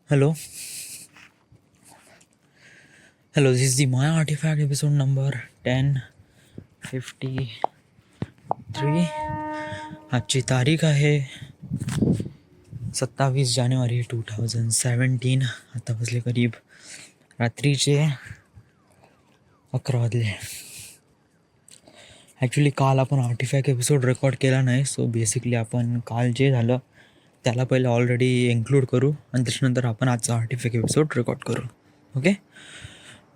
Hello, hello. This is the My Artifact episode number 1053. आजची तारीख आहे 27 जानेवारी 2017. आता बसले करीब रात्रीचे 11 वाजले. ॲक्च्युली काल आपण आर्टिफॅक्ट एपिसोड रेकॉर्ड केला नाही, सो बेसिकली आपण काल जे झालं त्याला पहिलं ऑलरेडी इन्क्लूड करू आणि त्याच्यानंतर आपण आजचा आर्टिफॅक्ट एपिसोड रेकॉर्ड करू. ओके,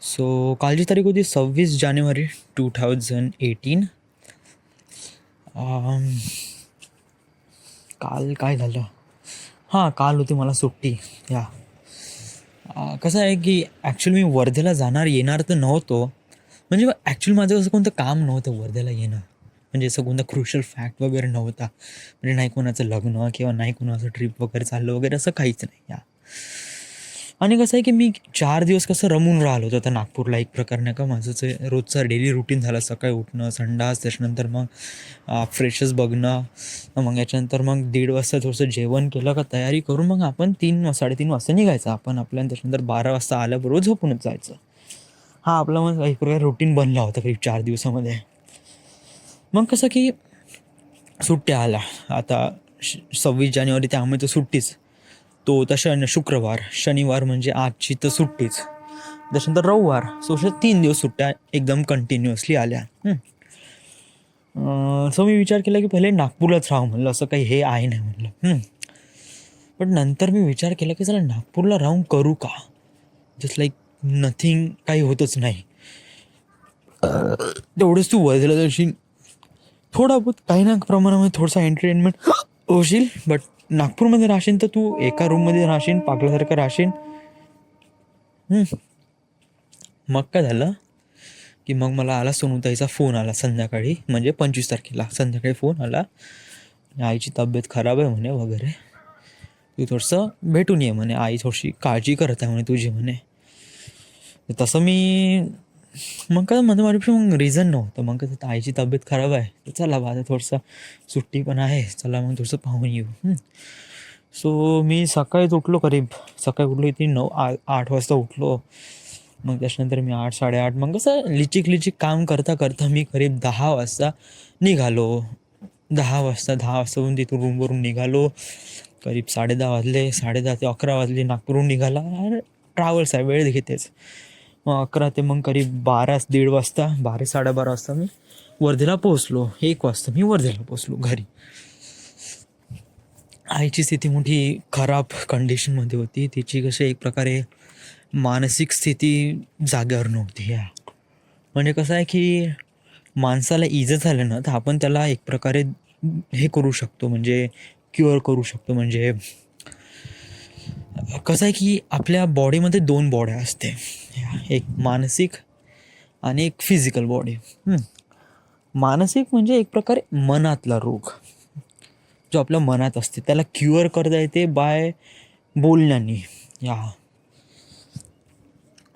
सो कालची तारीख होती 26 जानेवारी 2018. काल काय झालं? हां, काल होती मला सुट्टी. या कसं आहे की ॲक्च्युली मी वर्धेला येणार तर नव्हतो. म्हणजे ॲक्च्युली माझं असं कोणतं काम नव्हतं वर्धेला येणं. म्हणजे असं कोणता क्रुशल फॅक्ट वगैरे नव्हता. म्हणजे नाही कोणाचं लग्न किंवा नाही कोणाचं ट्रिप वगैरे चाललं वगैरे असं काहीच नाही. या आणि कसं आहे की मी 4 दिवस कसं रमून राहिलो होतो आता नागपूरला. एक प्रकारे का माझं जे रोजचं डेली रुटीन झालं, सकाळी उठणं, संडास, त्याच्यानंतर मग फ्रेशच बघणं, मग याच्यानंतर मग 1:30 वाजता थोडंसं जेवण केलं का तयारी करून मग आपण 3-3:30 वाजता निघायचं आपण आपल्या. त्याच्यानंतर 12 वाजता आल्याबरोबर झोपूनच जायचं. हा आपला मग एक प्रकारे रुटीन बनला होता करीब 4 दिवसामध्ये. मग कसं की सुट्ट्या आल्या आता 26 जानेवारी, त्यामुळे तर सुट्टीच. तो होता शुक्रवार, शनिवार म्हणजे आजची तर सुट्टीच, त्याच्यानंतर रविवार. सो 3 दिवस सुट्ट्या एकदम कंटिन्युअसली आल्या. सो मी विचार केला की पहिले नागपूरलाच राहू म्हणलं, असं काही हे आहे नाही म्हणलं. पण नंतर मी विचार केला की चला नागपूरला राहून करू का, जस्ट लाईक नथिंग, काही होतच नाही. तेवढंच तू वर्धेला जाशील, थोडा बहुत काही ना प्रमाणामध्ये थोडासा एंटरटेनमेंट होशील. बट नागपूरमध्ये राहशील तर तू एका रूममध्ये राहशील, पागलासारखं राहशील. मग काय झालं की मग मला आला सोनूताईचा फोन आला संध्याकाळी, म्हणजे 25 तारखेला संध्याकाळी फोन आला, आईची तब्येत खराब आहे म्हणे वगैरे, तू थोडंसं भेटून ये म्हणे, आई थोडीशी काळजी करत आहे म्हणे तुझी म्हणे. तसं मी मग काय माझ्यापेक्षा मग रिझन नव्हतं. मग कसं आईची तब्येत खराब आहे तर चला बा, आता थोडंसं सुट्टी पण आहे, चला मग थोडंसं पाहून येऊ. सो मी सकाळीच उठलो, सकाळी उठलो किती 8 वाजता उठलो. मग त्याच्यानंतर मी 8-8:30 मग कसं लिचिक काम करता करता मी करीब 10 वाजता निघालो. 10 वाजताहून तिथून रूमवरून निघालो. करीब 10:30 वाजले, 10:30 ते 11 वाजले नागपूरहून निघाला. ट्रॅव्हल्स आहे, वेळ घेतेच. मग 11 ते मग करीब 12-1:30 वाजता, 12-12:30 वाजता मी वर्धेला पोहोचलो. 1 वाजता मी वर्धेला पोहोचलो घरी. आईची स्थिती मोठी खराब कंडिशनमध्ये होती. तिची कशी एक प्रकारे मानसिक स्थिती जाग्यावर नव्हती. म्हणजे कसं आहे की माणसाला इजा झालं ना तर आपण त्याला एक प्रकारे हे करू शकतो, म्हणजे क्युअर करू शकतो. म्हणजे कसं आहे की आपल्या बॉडीमध्ये 2 बॉड्या असते, एक मानसिक आणि एक फिजिकल बॉडी. मानसिक म्हणजे एक प्रकारे मनातला रोग जो आपल्या मनात असते, त्याला क्युअर करता येते बाय बोलण्याने.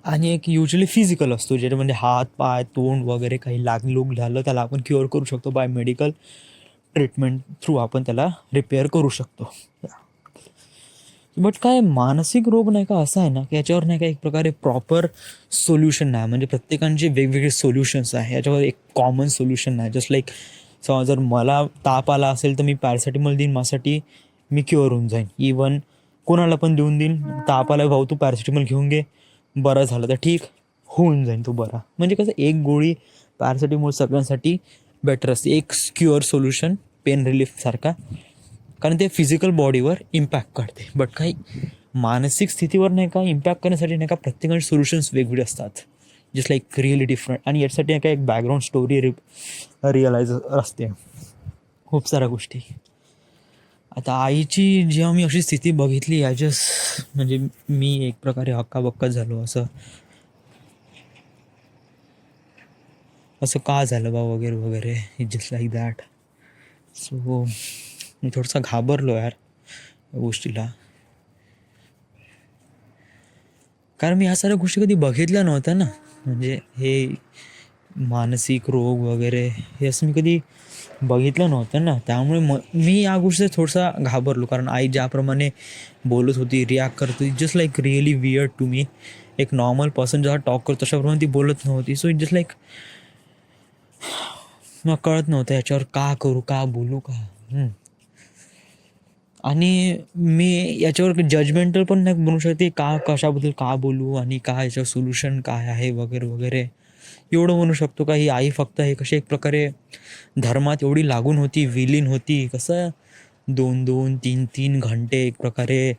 आणि एक युजली फिजिकल असतो, ज्याच्यामध्ये हात, पाय, तोंड वगैरे काही लागलोग झालं त्याला आपण क्युअर करू शकतो बाय मेडिकल ट्रीटमेंट थ्रू, आपण त्याला रिपेअर करू शकतो. बट काय मानसिक रोग नाही का असा आहे ना की याच्यावर नाही का एक प्रकारे प्रॉपर सोल्युशन नाही. म्हणजे प्रत्येकांचे वेगवेगळे सोल्युशन्स आहे, याच्यावर एक कॉमन सोल्युशन नाही. जस्ट लाईक समजा जर मला ताप आला असेल तर मी पॅरासिटामॉल देईन, माझ्यासाठी मी क्युअर होऊन जाईन. इवन कोणाला पण देऊन देईन, ताप आला भाऊ तू पॅरासिटामॉल घेऊन घे, बरं झालं तर ठीक, होऊन जाईन तो बरा. म्हणजे कसं एक गोळी पॅरासिटामॉल सगळ्यांसाठी बेटर असते, एक क्युअर सोल्युशन पेन रिलीफसारखा, कारण ते फिजिकल बॉडीवर इम्पॅक्ट करते. बट काही मानसिक स्थितीवर नाही का इम्पॅक्ट करण्यासाठी नाही का प्रत्येकाचे सोल्युशन्स वेगवेगळे असतात, जस्ट लाईक रिअली डिफरंट. आणि यासाठी नाही का एक बॅकग्राऊंड स्टोरी रिअलाइज असते, खूप साऱ्या गोष्टी. आता आईची जेव्हा मी अशी स्थिती बघितली, आय जस्ट म्हणजे मी एक प्रकारे हक्काबक्का झालो. असं का झालं बा वगैरे वगैरे, जस्ट लाईक दॅट. सो मी थोडासा घाबरलो यार या गोष्टीला, कारण मी ह्या साऱ्या गोष्टी कधी बघितल्या नव्हत्या ना. म्हणजे हे मानसिक रोग वगैरे हे असं मी कधी बघितलं नव्हतं ना, त्यामुळे मी या गोष्टीत थोडासा घाबरलो. कारण आई ज्याप्रमाणे बोलत होती, रिॲक्ट करत होती, just like really weird to me. एक नॉर्मल पर्सन जेव्हा टॉक करतो तशाप्रमाणे ती बोलत नव्हती. सो इट जस्ट लाईक मला कळत नव्हतं याच्यावर का करू, का बोलू, का. आणि मी याच्यावर जजमेंटल पण नाही बनवू शकते, का कशाबद्दल का बोलू आणि का याच्यावर सोल्युशन काय आहे वगैरे वगैरे. एवढं म्हणू शकतो का ही आई फक्त हे कशी एक प्रकारे धर्मात एवढी लागून होती, विलीन होती. कसं 2-2, 3-3 घंटे एक प्रकारे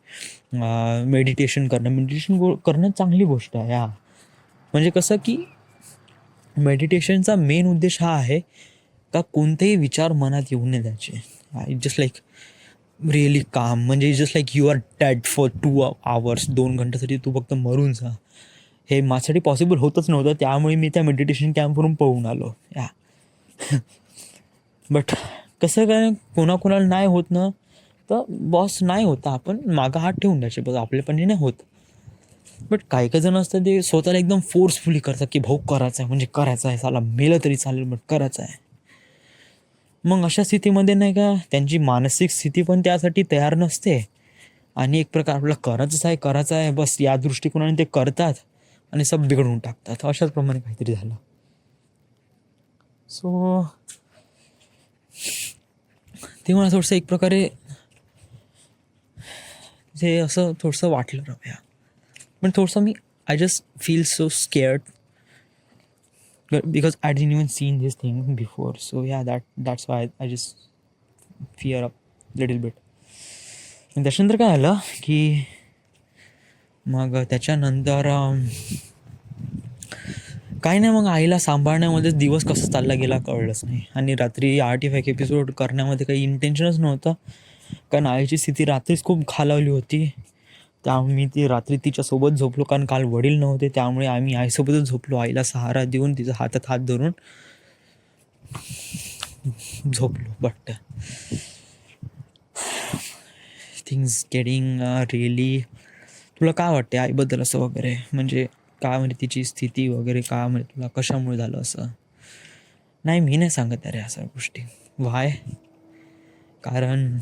मेडिटेशन करणं चांगली गोष्ट आहे. म्हणजे कसं की मेडिटेशनचा मेन उद्देश हा आहे का कोणतेही विचार मनात येऊ नये द्यायचे. जस्ट लाईक रिअली काम, म्हणजे just like you are dead for 2 hours, 2 घंट्यासाठी तू फक्त मरून जा. हे माझ्यासाठी पॉसिबल होतच नव्हतं, त्यामुळे मी त्या मेडिटेशन कॅम्पवरून पळून आलो. बट कसं काय कोणाकोणाला नाही होत ना, तर बॉस नाही होता, आपण मागं हात ठेवून द्यायचे, बस आपल्यापणे नाही होत. बट काही काही जण असतात ते स्वतःला एकदम फोर्सफुली करतात की भाऊ करायचं आहे म्हणजे करायचं आहे, साला मेलं तरी चालेल बट करायचं आहे. मग अशा स्थितीमध्ये नाही का त्यांची मानसिक स्थिती पण त्यासाठी तयार नसते. आणि एक प्रकार आपल्याला करायचं आहे बस या दृष्टिकोनाने ते करतात आणि सब बिघडवून टाकतात. अशाच प्रमाणे काहीतरी झालं. सो ते मला थोडंसं एक प्रकारे ते असं थोडंसं वाटलं रव्या. पण थोडंसं मी I just feel so scared because I didn't even seen this thing before. So yeah, that's why I just fear a little bit. आणि त्याच्यानंतर काय झालं की मग त्याच्यानंतर काही नाही, मग आईला सांभाळण्यामध्येच दिवस कसा चालला गेला कळलंच नाही. आणि रात्री 8 एपिसोड करण्यामध्ये काही इंटेन्शनच नव्हतं, कारण आईची स्थिती रात्रीच खूप खालावली होती. त्यामुळे मी ती रात्री तिच्यासोबत झोपलो, कारण काल वडील नव्हते, त्यामुळे आम्ही आईसोबतच झोपलो. आईला सहारा देऊन तिचा हातात हात धरून झोपलो. But things getting really. तुला काय वाटते आईबद्दल असं वगैरे, म्हणजे काय म्हणजे तिची स्थिती वगैरे, का म्हणजे तुला कशामुळे झालं असं. नाही मी नाही सांगत अरे अशा गोष्टी. व्हाय, कारण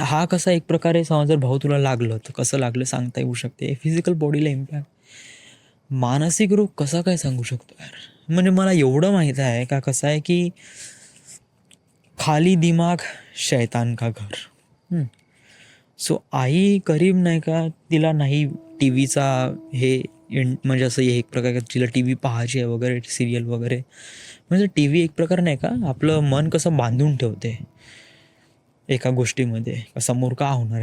हा कसा एक प्रकारे समज जर भाऊ तुला लागलं तर कसं लागलं सांगता येऊ शकते. फिजिकल बॉडीला इम्पॅक्ट, मानसिक रोग कसा काय सांगू शकतो यार. म्हणजे मला एवढं माहीत आहे का कसं आहे की खाली दिमाग शैतान का घर. सो आई करीब नाही का, तिला नाही टी व्हीचा हे म्हणजे असं एक प्रकार तिला टी व्ही पाहायची आहे वगैरे, सिरियल वगैरे. म्हणजे टी व्ही एक प्रकार नाही का आपलं मन कसं बांधून ठेवते एका गोष्टीमध्ये, समोर का होणार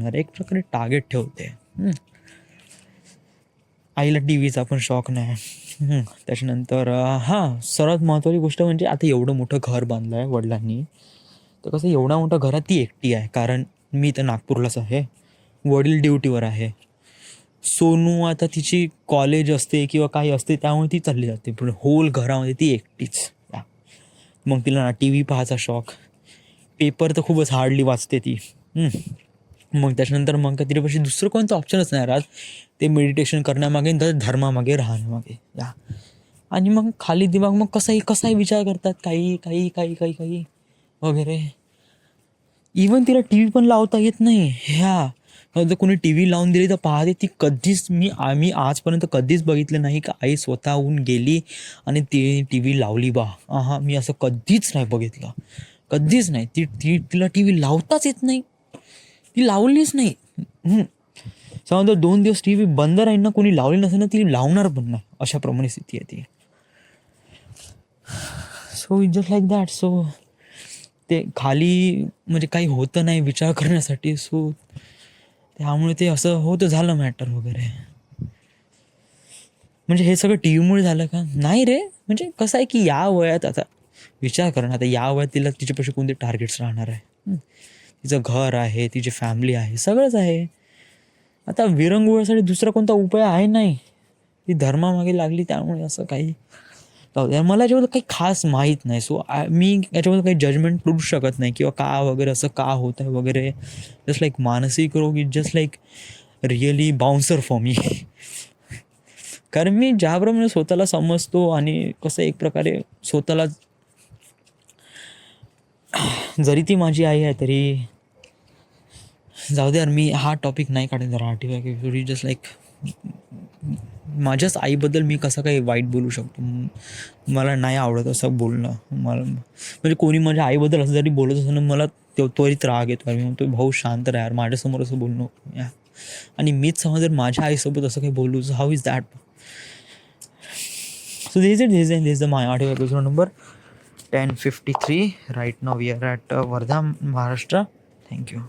आहे, एक प्रकारे टार्गेट ठेवते. आईला टी व्हीचा पण शॉक नाही. त्याच्यानंतर सर्वात महत्त्वाची गोष्ट म्हणजे आता एवढं मोठं घर बांधलं आहे वडिलांनी, तर कसं एवढ्या मोठ्या घरात ती एकटी आहे, कारण मी तर नागपूरलाच आहे, वडील ड्युटीवर आहे. सोनू आता तिची कॉलेज असते किंवा काही असते त्यामुळे ती चालली जाते, पण होल घरामध्ये ती एकटीच. मग तिला ना टी व्ही पाहायचा शॉक, पेपर तर खूपच हार्डली वाचते ती. मग त्याच्यानंतर मग का तिच्यापाशी दुसरं कोणतं ऑप्शनच नाही राहत ते मेडिटेशन करण्यामागे, धर्मामागे राहण्यामागे. आणि मग खाली दिमाग मग कसाही विचार करतात, काही वगैरे. इवन तिला टी व्ही पण लावता येत नाही. जर कोणी टी व्ही लावून दिली तर पाहते ती. आम्ही आजपर्यंत कधीच बघितलं नाही का आई स्वतःहून गेली आणि ती टी व्ही लावली बा. मी असं कधीच नाही बघितलं, कधीच नाही. तिला टी व्ही लावताच येत नाही, ती लावलीच नाही. समजा 2 दिवस टी व्ही बंद राहील ना, कोणी लावली नसेल ना, ती लावणार पण नाही, अशा प्रमाणे स्थिती आहे ती. So it just like that. So ते खाली म्हणजे काही होतं नाही विचार करण्यासाठी. सो त्यामुळे ते असं होतं झालं मॅटर वगैरे. म्हणजे हे सगळं टी व्हीमुळे झालं का नाही रे. म्हणजे कसं आहे की या वयात आता विचार करणं, आता या वयात तिला तिच्यापाशी कोणते टार्गेट्स राहणार आहे. तिचं घर आहे, तिची फॅमिली आहे, सगळंच आहे. आता विरंगुळ्यासाठी दुसरा कोणता उपाय आहे नाही, ती धर्मामागे लागली, त्यामुळे असं काही मला याच्याबद्दल काही खास माहीत नाही. सो मी याच्याबद्दल काही जजमेंट करू शकत नाही किंवा का वगैरे असं का होत आहे वगैरे. जस्ट लाईक मानसिक रोग is just like really bouncer for me. कारण मी ज्याप्रमाणे स्वतःला समजतो आणि कसं एक प्रकारे स्वतःला, जरी ती माझी आई आहे तरी जाऊ दे यार, मी हा टॉपिक नाही काढेन जरा ठीक आहे. जस्ट लाईक माझ्याच आईबद्दल मी कसं काही वाईट बोलू शकतो. मला नाही आवडत असं बोलणं. मला म्हणजे कोणी माझ्या आईबद्दल असं जरी बोलत असं ना, मला त्वरित राग येतो. मी म्हणतो भाऊ शांत राहा यार, माझ्यासमोर असं बोलू नको या. आणि मीच समज जर माझ्या आईसोबत असं काही बोलू, how is that. So this the my audio episode number 1053. Right now we are at Wardha, Maharashtra. Thank you.